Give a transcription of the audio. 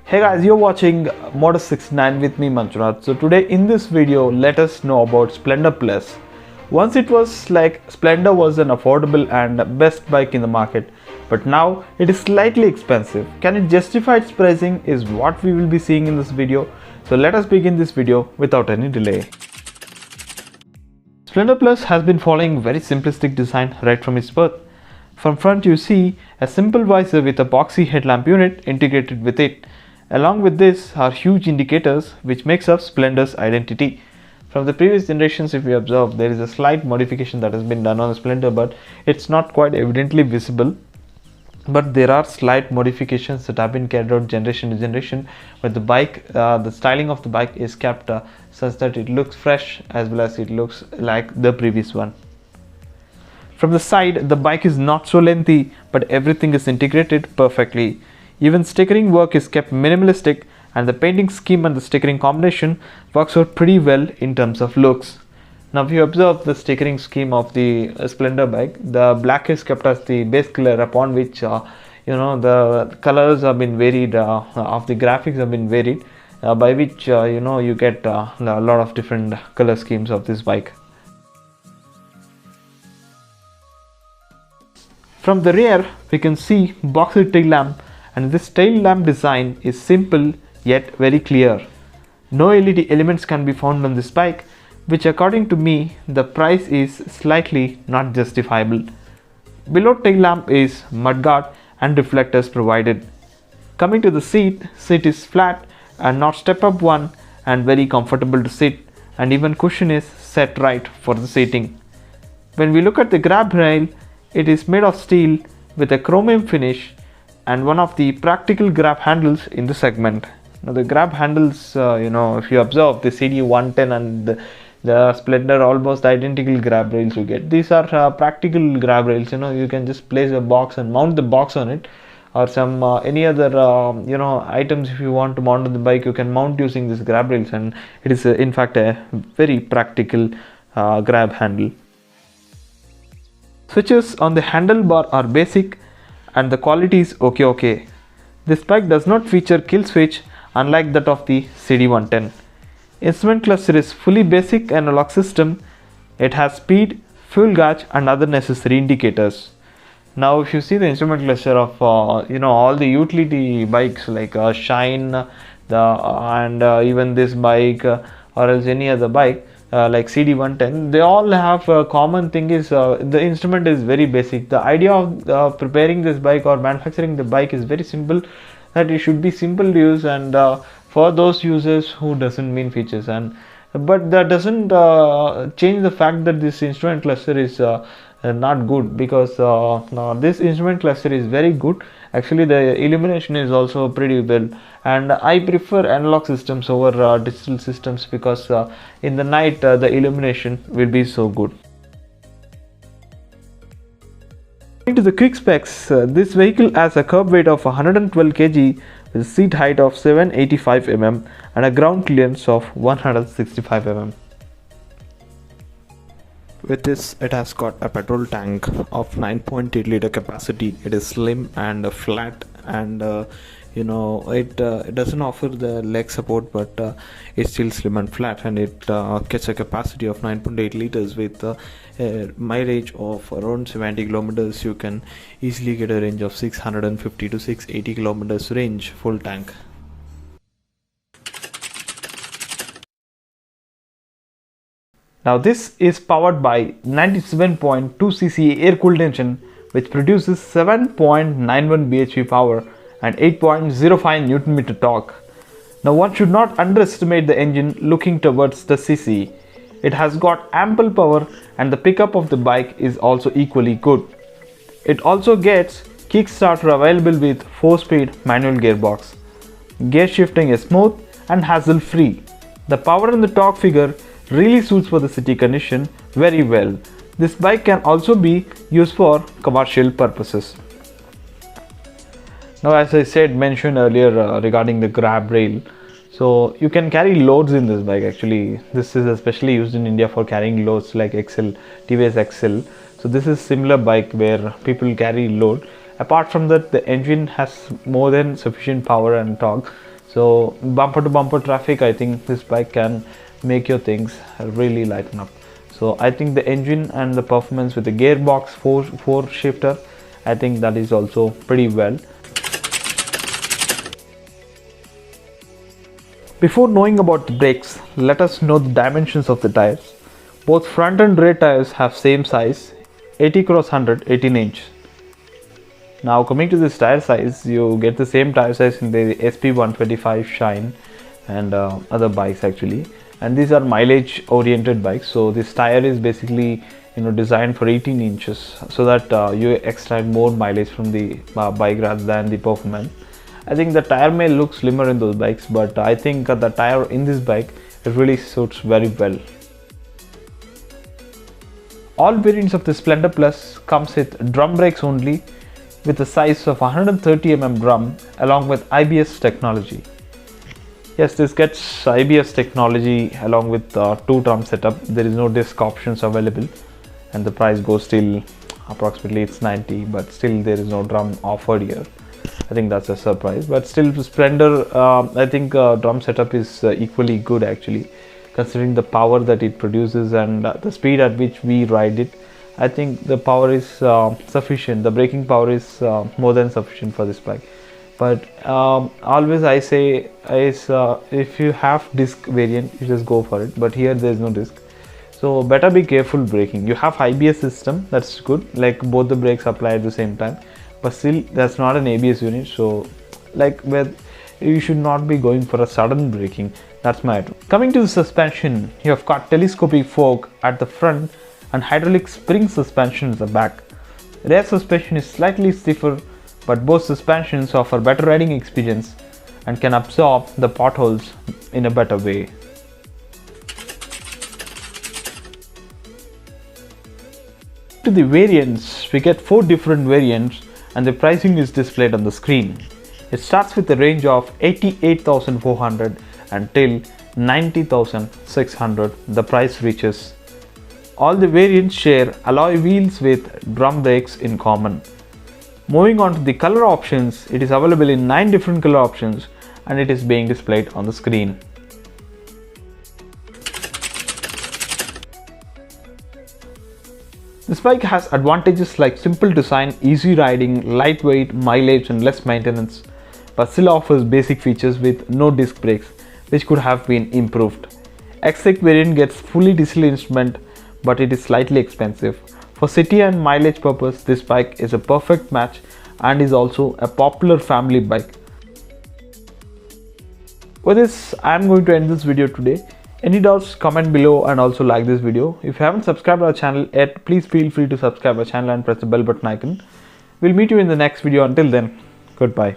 Hey guys, you're watching Motor69 with me Manjunath. So today in this video, let us know about Splendor Plus. Once it was like Splendor was an affordable and best bike in the market, but now it is slightly expensive. Can it justify its pricing is what we will be seeing in this video. So let us begin this video without any delay. Splendor Plus has been following very simplistic design right from its birth. From front you see a simple visor with a boxy headlamp unit integrated with it. Along with this are huge indicators which makes up Splendor's identity. From the previous generations, if you observe, there is a slight modification that has been done on the Splendor, but it's not quite evidently visible. But there are slight modifications that have been carried out generation to generation, but the bike, the styling of the bike is kept such that it looks fresh as well as it looks like the previous one. From the side, the bike is not so lengthy, but everything is integrated perfectly. Even stickering work is kept minimalistic, and the painting scheme and the stickering combination works out pretty well in terms of looks. Now if you observe the stickering scheme of the Splendor bike, the black is kept as the base color upon which the colors have been varied, of the graphics have been varied, by which you get a lot of different color schemes of this bike. From the rear we can see boxy tail lamp, and this tail lamp design is simple yet very clear. No LED elements can be found on this bike, which according to me the price is slightly not justifiable. Below tail lamp is mudguard and reflectors provided. Coming to the seat is flat and not step up one and very comfortable to sit, and even cushion is set right for the seating. When we look at the grab rail, it is made of steel with a chromium finish and one of the practical grab handles in the segment. Now the grab handles, if you observe the CD110 and the Splendor, almost identical grab rails you get. These are practical grab rails. You can just place a box and mount the box on it, or some any other items. If you want to mount on the bike, you can mount using this grab rails, and it is in fact a very practical grab handle. Switches on the handlebar are basic and the quality is okay. This bike does not feature kill switch unlike that of the CD110. Instrument cluster is fully basic analog system. It has speed, fuel gauge and other necessary indicators. Now if you see the instrument cluster of all the utility bikes like Shine and even this bike or else any other bike, like CD110, they all have a common thing is the instrument is very basic. The idea of preparing this bike or manufacturing the bike is very simple, that it should be simple to use and for those users who doesn't mean features, but that doesn't change the fact that this instrument cluster is not good, because this instrument cluster is very good. Actually the illumination is also pretty well, and I prefer analog systems over digital systems, because in the night the illumination will be so good. Coming to the quick specs, this vehicle has a curb weight of 112 kg with a seat height of 785 mm and a ground clearance of 165 mm. With this, it has got a petrol tank of 9.8 liter capacity. It is slim and flat, and it doesn't offer the leg support, but it's still slim and flat, and it gets a capacity of 9.8 liters with a mileage of around 70 kilometers. You can easily get a range of 650 to 680 kilometers range full tank. Now this is powered by 97.2 cc air-cooled engine which produces 7.91 bhp power and 8.05 Nm torque. Now one should not underestimate the engine looking towards the cc. It has got ample power and the pickup of the bike is also equally good. It also gets kickstarter available with 4-speed manual gearbox. Gear shifting is smooth and hassle-free. The power and the torque figure really suits for the city condition very well. This bike can also be used for commercial purposes. Now as I mentioned earlier regarding the grab rail, so you can carry loads in this bike. Actually this is especially used in India for carrying loads like TVS XL. So this is similar bike where people carry load. Apart from that, the engine has more than sufficient power and torque. So bumper to bumper traffic, I think this bike can make your things really lighten up. So I think the engine and the performance with the gearbox four shifter, I think that is also pretty well. Before knowing about the brakes, let us know the dimensions of the tires. Both front and rear tires have same size, 80 x 100 18 inch. Now coming to this tire size, you get the same tire size in the SP125 Shine and other bikes actually. And these are mileage oriented bikes, so this tire is basically designed for 18 inches so that you extract more mileage from the bike rather than the performance. I think the tire may look slimmer in those bikes, but I think the tire in this bike, it really suits very well. All variants of the Splendor Plus comes with drum brakes only, with a size of 130 mm drum along with IBS technology. Yes, this gets IBS technology along with 2 drum setup. There is no disc options available, and the price goes till approximately it's 90, but still there is no drum offered here. I think that's a surprise, but still Splendor, I think drum setup is equally good actually, considering the power that it produces and the speed at which we ride it. I think the power is sufficient. The braking power is more than sufficient for this bike. But always I say is if you have disc variant, you just go for it. But here there is no disc, so better be careful braking. You have IBS system, that's good, like both the brakes apply at the same time. But still, that's not an ABS unit, so like where you should not be going for a sudden braking. That's my advice. Coming to the suspension, you have got telescopic fork at the front and hydraulic spring suspension at the back. Rear suspension is slightly stiffer, but both suspensions offer better riding experience and can absorb the potholes in a better way. To the variants, we get 4 different variants and the pricing is displayed on the screen. It starts with a range of 88,400 until 90,600 the price reaches. All the variants share alloy wheels with drum brakes in common. Moving on to the color options, it is available in 9 different color options and it is being displayed on the screen. This bike has advantages like simple design, easy riding, lightweight, mileage and less maintenance, but still offers basic features with no disc brakes, which could have been improved. X6 variant gets fully digital instrument, but it is slightly expensive. For city and mileage purpose, this bike is a perfect match and is also a popular family bike. With this, I am going to end this video today. Any doubts, comment below and also like this video. If you haven't subscribed our channel yet, please feel free to subscribe our channel and press the bell button icon. We'll meet you in the next video. Until then, goodbye.